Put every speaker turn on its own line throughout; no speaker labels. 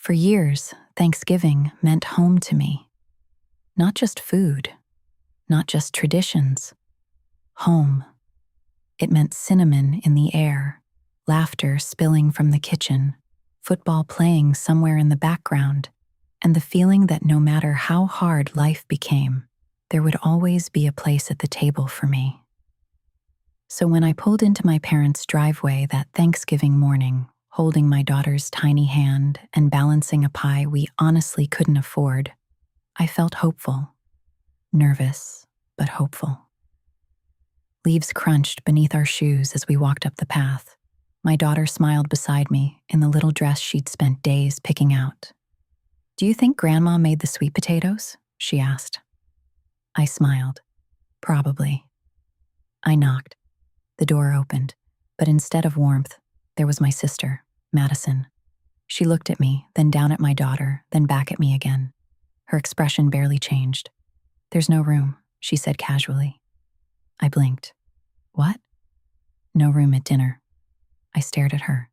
For years, Thanksgiving meant home to me. Not just food, not just traditions. Home. It meant cinnamon in the air, laughter spilling from the kitchen, football playing somewhere in the background, and the feeling that no matter how hard life became, there would always be a place at the table for me. So when I pulled into my parents' driveway that Thanksgiving morning, holding my daughter's tiny hand and balancing a pie we honestly couldn't afford, I felt hopeful. Nervous, but hopeful. Leaves crunched beneath our shoes as we walked up the path. My daughter smiled beside me in the little dress she'd spent days picking out. "Do you think Grandma made the sweet potatoes?" she asked. I smiled. Probably. I knocked. The door opened, but instead of warmth, there was my sister, Madison. She looked at me, then down at my daughter, then back at me again. Her expression barely changed. "There's no room," she said casually. I blinked. "What?" "No room at dinner." I stared at her.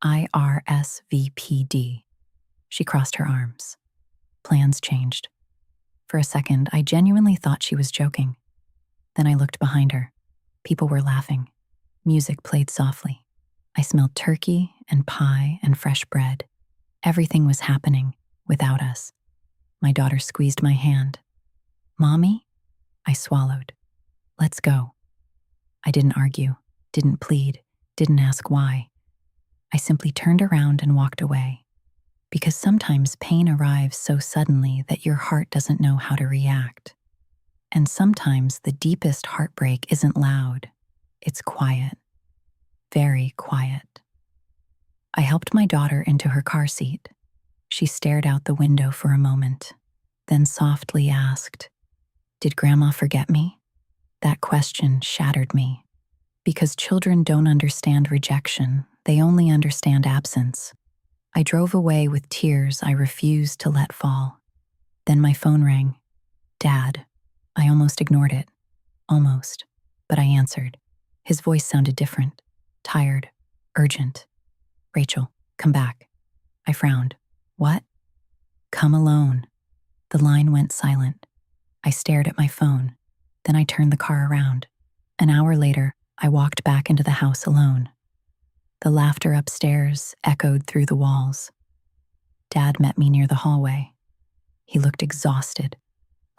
IRSVPD. She crossed her arms. Plans changed. For a second, I genuinely thought she was joking. Then I looked behind her. People were laughing. Music played softly. I smelled turkey and pie and fresh bread. Everything was happening without us. My daughter squeezed my hand. "Mommy?" I swallowed. "Let's go." I didn't argue, didn't plead, didn't ask why. I simply turned around and walked away. Because sometimes pain arrives so suddenly that your heart doesn't know how to react. And sometimes the deepest heartbreak isn't loud. It's quiet. Very quiet. I helped my daughter into her car seat. She stared out the window for a moment, then softly asked, "Did Grandma forget me?" That question shattered me. Because children don't understand rejection, they only understand absence. I drove away with tears I refused to let fall. Then my phone rang. Dad. I almost ignored it. Almost. But I answered. His voice sounded different. Tired. Urgent. "Rachel, come back." I frowned. "What?" "Come alone." The line went silent. I stared at my phone. Then I turned the car around. An hour later, I walked back into the house alone. The laughter upstairs echoed through the walls. Dad met me near the hallway. He looked exhausted,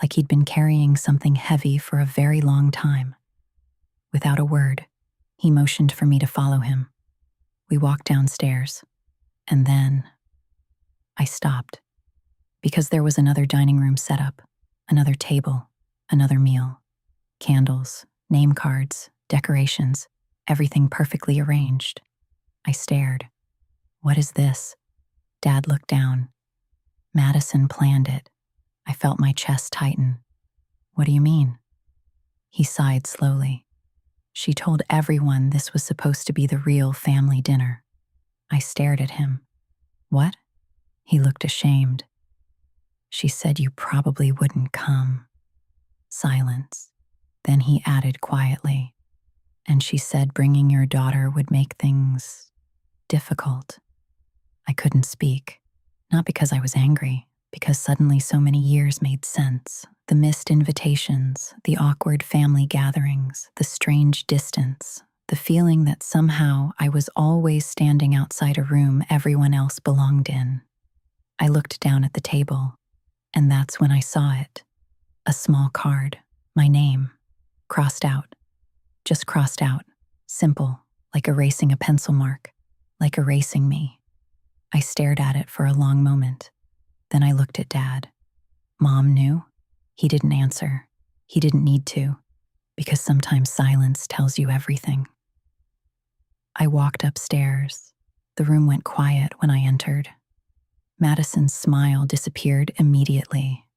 like he'd been carrying something heavy for a very long time. Without a word, he motioned for me to follow him. We walked downstairs, and then I stopped, because there was another dining room set up, another table, another meal, candles, name cards, decorations, everything perfectly arranged. I stared. "What is this?" Dad looked down. "Madison planned it." I felt my chest tighten. "What do you mean?" He sighed slowly. "She told everyone this was supposed to be the real family dinner." I stared at him. "What?" He looked ashamed. "She said you probably wouldn't come." Silence. Then he added quietly, "And she said bringing your daughter would make things difficult." I couldn't speak, not because I was angry, because suddenly so many years made sense. The missed invitations, the awkward family gatherings, the strange distance, the feeling that somehow I was always standing outside a room everyone else belonged in. I looked down at the table, and that's when I saw it. A small card, my name, crossed out. Just crossed out, simple, like erasing a pencil mark, like erasing me. I stared at it for a long moment. Then I looked at Dad. Mom knew? He didn't answer. He didn't need to, because sometimes silence tells you everything. I walked upstairs. The room went quiet when I entered. Madison's smile disappeared immediately.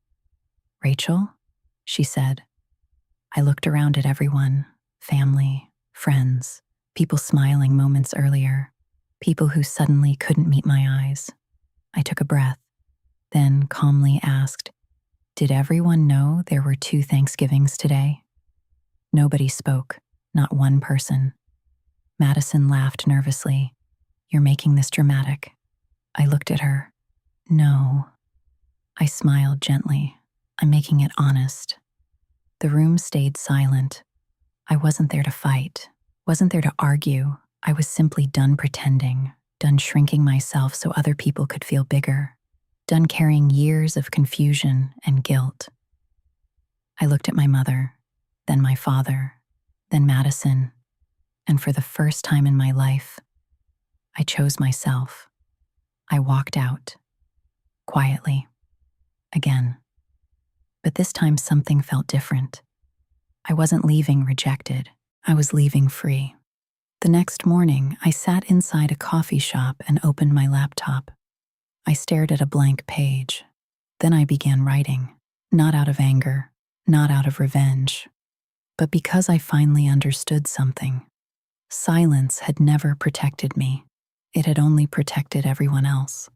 "Rachel?" she said. I looked around at everyone, family, friends, people smiling moments earlier, people who suddenly couldn't meet my eyes. I took a breath, then calmly asked, "Did everyone know there were 2 Thanksgivings today?" Nobody spoke, not one person. Madison laughed nervously. "You're making this dramatic." I looked at her. No. I smiled gently. I'm making it honest. The room stayed silent. I wasn't there to fight, wasn't there to argue. I was simply done pretending, done shrinking myself so other people could feel bigger, done carrying years of confusion and guilt. I looked at my mother, then my father, then Madison, and for the first time in my life, I chose myself. I walked out, quietly, again. But this time something felt different. I wasn't leaving rejected, I was leaving free. The next morning, I sat inside a coffee shop and opened my laptop. I stared at a blank page. Then I began writing, not out of anger, not out of revenge, but because I finally understood something. Silence had never protected me. It had only protected everyone else.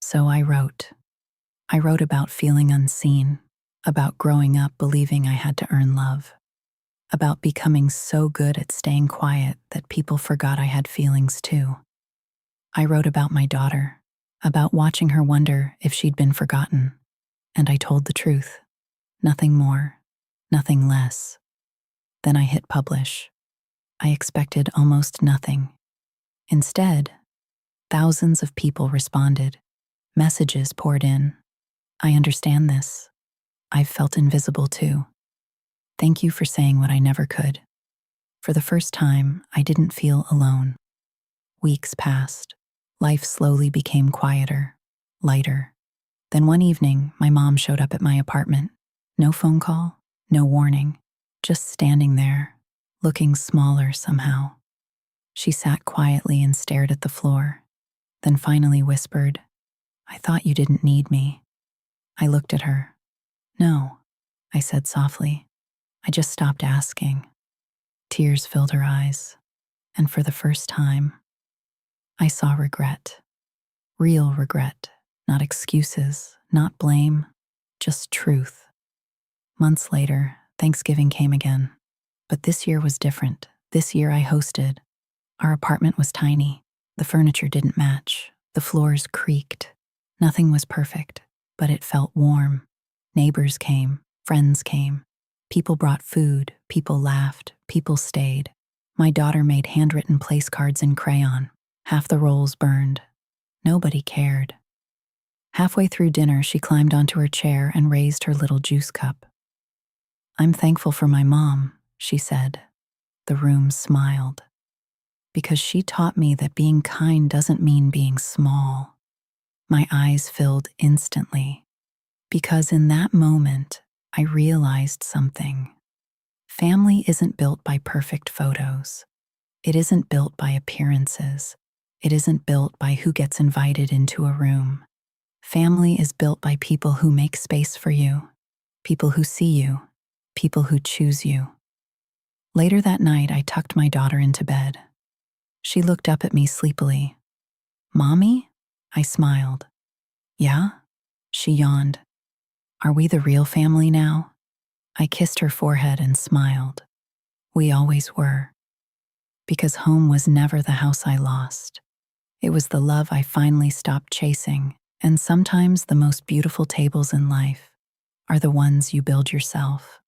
So I wrote. I wrote about feeling unseen, about growing up believing I had to earn love, about becoming so good at staying quiet that people forgot I had feelings too. I wrote about my daughter, about watching her wonder if she'd been forgotten, and I told the truth. Nothing more, nothing less. Then I hit publish. I expected almost nothing. Instead, thousands of people responded. Messages poured in. I understand this. I've felt invisible too. Thank you for saying what I never could. For the first time, I didn't feel alone. Weeks passed. Life slowly became quieter, lighter. Then one evening, my mom showed up at my apartment. No phone call, no warning, just standing there, looking smaller somehow. She sat quietly and stared at the floor, then finally whispered, "I thought you didn't need me." I looked at her. "No," I said softly. "I just stopped asking." Tears filled her eyes, and for the first time, I saw regret. Real regret, not excuses, not blame, just truth. Months later, Thanksgiving came again. But this year was different. This year I hosted. Our apartment was tiny. The furniture didn't match. The floors creaked. Nothing was perfect, but it felt warm. Neighbors came, friends came. People brought food, people laughed, people stayed. My daughter made handwritten place cards in crayon. Half the rolls burned. Nobody cared. Halfway through dinner, she climbed onto her chair and raised her little juice cup. "I'm thankful for my mom," she said. The room smiled. Because she taught me that being kind doesn't mean being small. My eyes filled instantly. Because in that moment, I realized something. Family isn't built by perfect photos. It isn't built by appearances. It isn't built by who gets invited into a room. Family is built by people who make space for you, people who see you, people who choose you. Later that night, I tucked my daughter into bed. She looked up at me sleepily. "Mommy?" I smiled. "Yeah?" She yawned. "Are we the real family now?" I kissed her forehead and smiled. We always were. Because home was never the house I lost. It was the love I finally stopped chasing, and sometimes the most beautiful tables in life are the ones you build yourself.